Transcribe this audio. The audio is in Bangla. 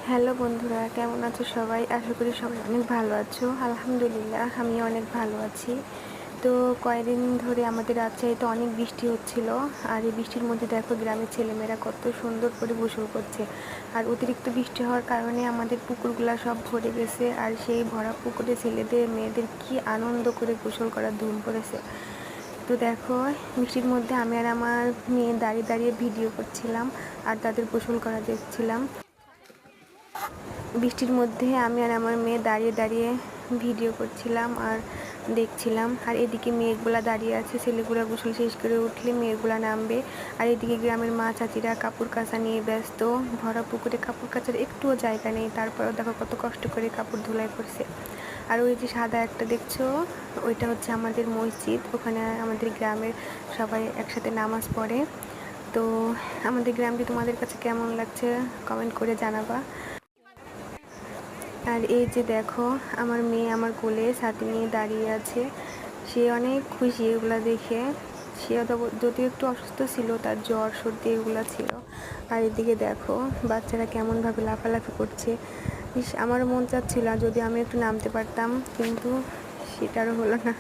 হ্যালো বন্ধুরা, কেমন আছো সবাই? আশা করি সবাই অনেক ভালো আছো। আলহামদুলিল্লাহ, আমি অনেক ভালো আছি। তো কয়েকদিন ধরে আমাদের রাজশাহীতে অনেক বৃষ্টি হচ্ছিল। আর এই বৃষ্টির মধ্যে দেখো গ্রামের ছেলেমেয়েরা কত সুন্দর করে গোসল করছে। আর অতিরিক্ত বৃষ্টি হওয়ার কারণে আমাদের পুকুরগুলো সব ভরে গেছে। আর সেই ভরা পুকুরে ছেলেদের মেয়েদের কি আনন্দ করে গোসল করার ধুম পড়েছে। তো দেখো, বৃষ্টির মধ্যে আমি আর আমার মেয়ে দাঁড়িয়ে দাঁড়িয়ে ভিডিও করছিলাম আর তাদের গোসল করা দেখছিলাম। বৃষ্টির মধ্যে আমি আর আমার মেয়ে দাঁড়িয়ে দাঁড়িয়ে ভিডিও করছিলাম আর দেখছিলাম। আর এদিকে মেয়েগুলা দাঁড়িয়ে আছে, ছেলেগুলা গোসল শেষ করে উঠলে মেয়েগুলা নামবে। আর এদিকে গ্রামের মা চাচিরা কাপড় কাচা নিয়ে ব্যস্ত। ভরা পুকুরে কাপড় কাচার একটুও জায়গা নেই, তারপরেও দেখো কত কষ্ট করে কাপড় ধুলাই করছে। আর ওই যে সাদা একটা দেখছো, ওইটা হচ্ছে আমাদের মসজিদ। ওখানে আমাদের গ্রামের সবাই একসাথে নামাজ পড়ে। তো আমাদের গ্রামটি তোমাদের কাছে কেমন লাগছে কমেন্ট করে জানাবা। আর এই যে দেখো, আমার মেয়ে আমার কোলে ছাতি নিয়ে দাঁড়িয়ে আছে। সে অনেক খুশি এগুলা দেখে। সে যদিও একটু অসুস্থ ছিল, তার জ্বর সর্দি এগুলো ছিল। আর এদিকে দেখো বাচ্চারা কেমনভাবে লাফালাফি করছে। আমারও মন চাচ্ছিল যদি আমি একটু নামতে পারতাম, কিন্তু সেটারও হলো না।